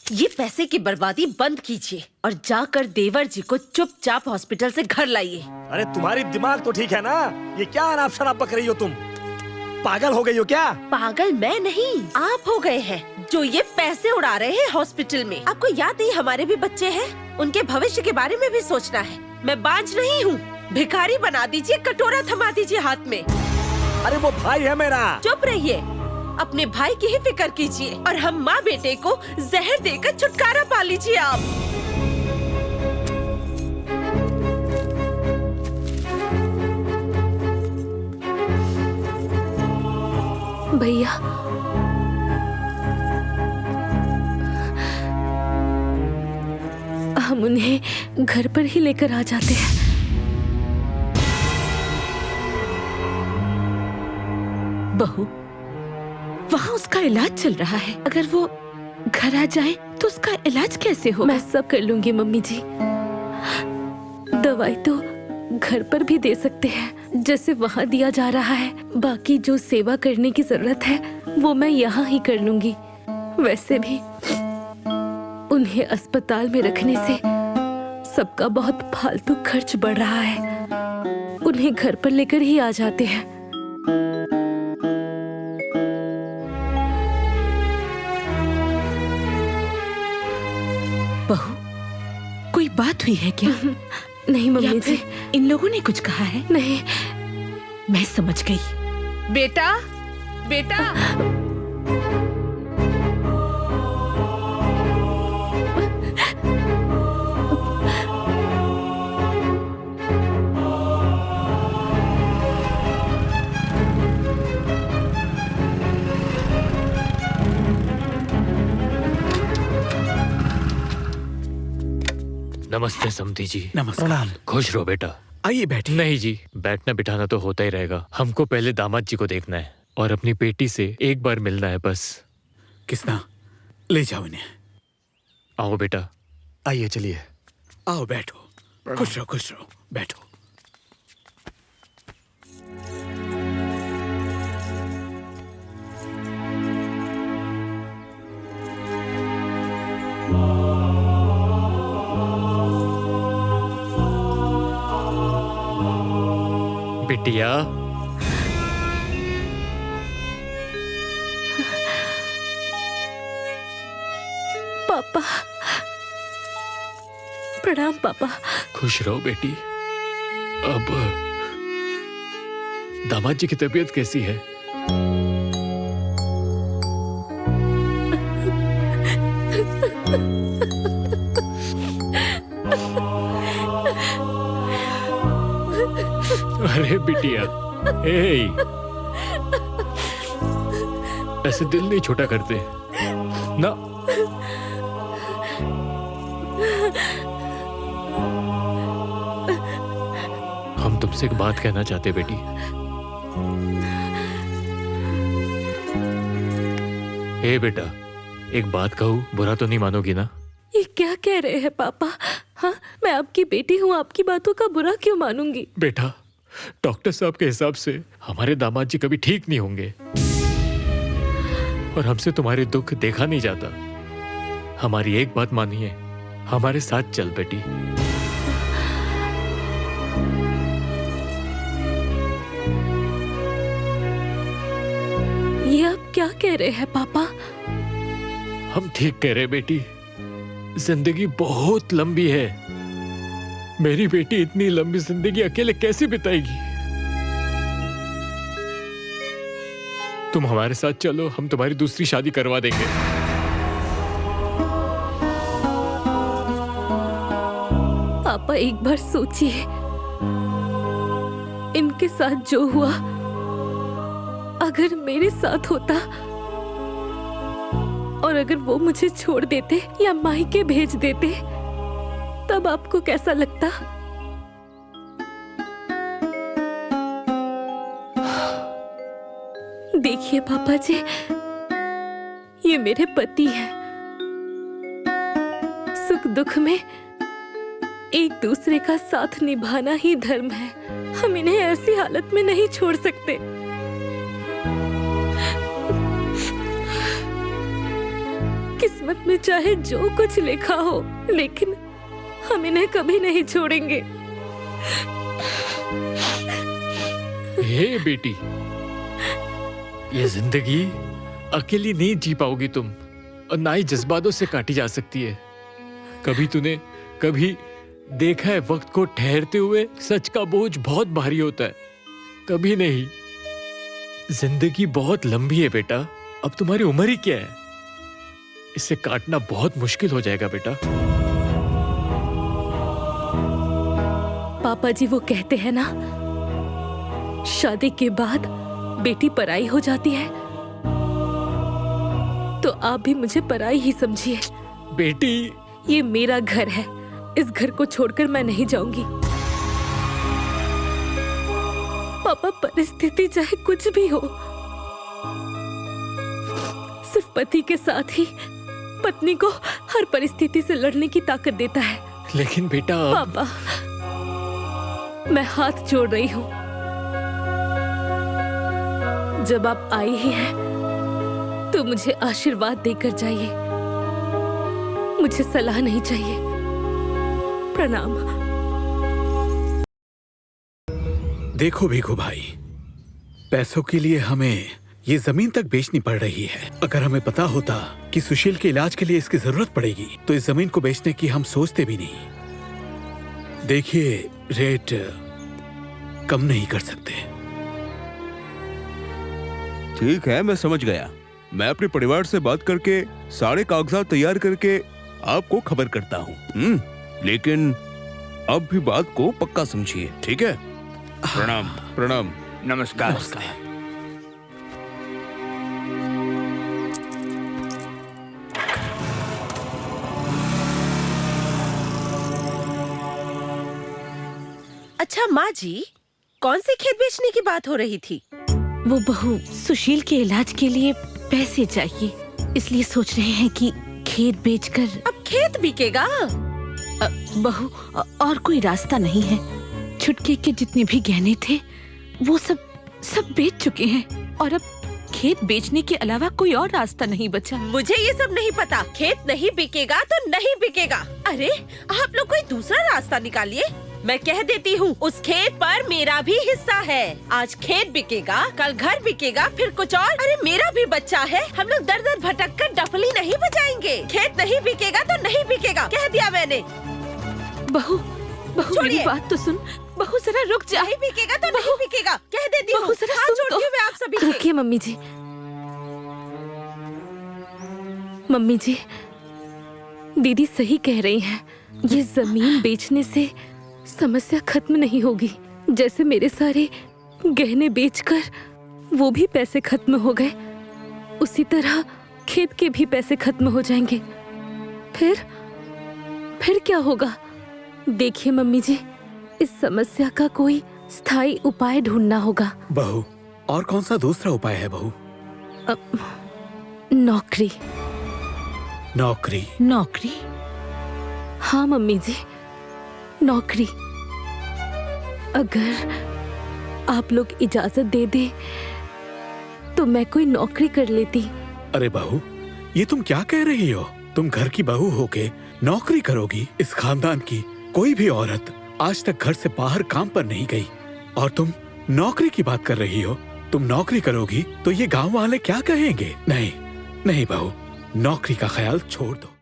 ये पैसे की बर्बादी बंद कीजिए और जाकर देवर जी को चुपचाप हॉस्पिटल से घर लाइए। अरे तुम्हारी दिमाग तो ठीक है ना? ये क्या अनाप शनाप बक रही हो तुम? पागल हो गई हो क्या? पागल मैं नहीं, आप हो गए हैं जो ये पैसे उड़ा रहे हैं हॉस्पिटल में। आपको याद नहीं हमारे भी बच्चे हैं, उनके भविष्य के बारे में भी सोचना है। मैं बांझ नहीं हूँ। भिखारी बना दीजिए, कटोरा थमा दीजिए हाथ में। अरे वो भाई है मेरा। चुप रहिए, अपने भाई की ही फिक्र कीजिए और हम माँ बेटे को जहर देकर छुटकारा पा लीजिए आप। भैया, हम उन्हें घर पर ही लेकर आ जाते हैं। बहू, वहाँ उसका इलाज चल रहा है। अगर वो घर आ जाए तो उसका इलाज कैसे हो? मैं सब कर लूंगी मम्मी जी। दवाई तो घर पर भी दे सकते हैं जैसे वहाँ दिया जा रहा है। बाकी जो सेवा करने की जरूरत है वो मैं यहाँ ही कर लूंगी। वैसे भी उन्हें अस्पताल में रखने से सबका बहुत फालतू खर्च बढ़ रहा है। उन्हें घर पर लेकर ही आ जाते हैं। बहू, कोई बात हुई है क्या? नहीं मम्मी या जी। फिर इन लोगों ने कुछ कहा है? नहीं। मैं समझ गई। बेटा, बेटा, नमस्ते समधी जी। नमस्कार। खुश रहो बेटा। आइए बैठिए। नहीं जी, बैठना बिठाना तो होता ही रहेगा। हमको पहले दामाद जी को देखना है और अपनी बेटी से एक बार मिलना है बस। किसना? ले जाओ इन्हें। आओ बेटा। आइए चलिए। आओ बैठो। खुश रहो बैठो। बिटिया, पापा, प्रणाम पापा। खुश रहो बेटी। अब दामाद जी की तबीयत कैसी है? अरे बिटिया, ऐसे दिल नहीं छोटा करते ना। हम तुमसे एक बात कहना चाहते बेटी। हे बेटा, एक बात कहूँ, बुरा तो नहीं मानोगी ना? ये क्या कह रहे हैं पापा? हाँ, मैं आपकी बेटी हूँ, आपकी बातों का बुरा क्यों मानूंगी? बेटा, डॉक्टर साहब के हिसाब से हमारे दामाद जी कभी ठीक नहीं होंगे और हमसे तुम्हारे दुख देखा नहीं जाता। हमारी एक बात मानिए, हमारे साथ चल बेटी। ये आप क्या कह रहे हैं पापा? हम ठीक कह रहे बेटी। जिंदगी बहुत लंबी है। मेरी बेटी इतनी लंबी जिंदगी अकेले कैसे बिताएगी? तुम हमारे साथ चलो, हम तुम्हारी दूसरी शादी करवा देंगे। पापा एक बार सोचिए, इनके साथ जो हुआ अगर मेरे साथ होता और अगर वो मुझे छोड़ देते या मायके भेज देते तब आपको कैसा लगता? देखिए पापा जी, ये मेरे पति हैं। सुख दुख में एक दूसरे का साथ निभाना ही धर्म है। हम इन्हें ऐसी हालत में नहीं छोड़ सकते। किस्मत में चाहे जो कुछ लिखा हो, लेकिन हम इन्हें कभी नहीं छोड़ेंगे। हे बेटी, ये जिंदगी अकेली नहीं जी पाओगी तुम, और ना ही जज्बातों से काटी जा सकती है। कभी तूने कभी देखा है वक्त को ठहरते हुए? सच का बोझ बहुत भारी होता है, कभी नहीं। जिंदगी बहुत लंबी है बेटा, अब तुम्हारी उम्र ही क्या है, इसे काटना बहुत मुश्किल हो जाएगा बेटा। पापा जी वो कहते हैं ना, शादी के बाद बेटी पराई हो जाती है, तो आप भी मुझे पराई ही समझिए। बेटी, ये मेरा घर है, इस घर को छोड़कर मैं नहीं जाऊंगी। पापा, परिस्थिति चाहे कुछ भी हो, सिर्फ पति के साथ ही पत्नी को हर परिस्थिति से लड़ने की ताकत देता है। लेकिन बेटा पापा, मैं हाथ जोड़ रही हूँ, जब आप आई ही हैं, तो मुझे आशीर्वाद देकर जाइए, मुझे सलाह नहीं चाहिए। प्रणाम। देखो भीखू भाई, पैसों के लिए हमें ये जमीन तक बेचनी पड़ रही है। अगर हमें पता होता कि सुशील के इलाज के लिए इसकी जरूरत पड़ेगी, तो इस जमीन को बेचने की हम सोचते भी नहीं। देखिए, रेट कम नहीं कर सकते। ठीक है, मैं समझ गया। मैं अपने परिवार से बात करके सारे कागजात तैयार करके आपको खबर करता हूँ। लेकिन अब भी बात को पक्का समझिए, ठीक है? प्रणाम। प्रणाम। नमस्कार। अच्छा माँ जी, कौन से खेत बेचने की बात हो रही थी? वो बहू, सुशील के इलाज के लिए पैसे चाहिए, इसलिए सोच रहे हैं कि खेत बेचकर। अब खेत बिकेगा? बहू, और कोई रास्ता नहीं है। छुटके के जितने भी गहने थे वो सब बेच चुके हैं, और अब खेत बेचने के अलावा कोई और रास्ता नहीं बचा। मुझे ये सब नहीं पता। खेत नहीं बिकेगा तो नहीं बिकेगा। अरे आप लोग कोई दूसरा रास्ता निकालिए। मैं कह देती हूँ, उस खेत पर मेरा भी हिस्सा है। आज खेत बिकेगा, कल घर बिकेगा, फिर कुछ और। अरे मेरा भी बच्चा है, हम लोग दर दर भटक कर डफली नहीं बजाएंगे। खेत नहीं बिकेगा तो नहीं बिकेगा, कह दिया मैंने। बहू, मेरी बात तो सुन। बहू जरा रुक जा। नहीं बिकेगा तो नहीं बिकेगा, कह देती हूँ। बहू जरा हाथ सुन जोड़ती हूँ मैं आप सभी से। रुकिए मम्मी जी। मम्मी जी, दीदी सही कह रही हैं। ये जमीन बेचने से समस्या खत्म नहीं होगी। जैसे मेरे सारे गहने बेचकर वो भी पैसे खत्म हो गए, उसी तरह खेत के भी पैसे खत्म हो जाएंगे। फिर क्या होगा? देखिए मम्मी जी, इस समस्या का कोई स्थायी उपाय ढूंढना होगा। बहू, और कौन सा दूसरा उपाय है बहू? नौकरी। नौकरी? नौकरी? हाँ मम्मी जी, नौकरी। अगर आप लोग इजाजत दे दे तो मैं कोई नौकरी कर लेती। अरे बहू, ये तुम क्या कह रही हो? तुम घर की बहू होके नौकरी करोगी? इस खानदान की कोई भी औरत आज तक घर से बाहर काम पर नहीं गई, और तुम नौकरी की बात कर रही हो। तुम नौकरी करोगी तो ये गांव वाले क्या कहेंगे? नहीं नहीं बहू, नौकरी का ख्याल छोड़ दो।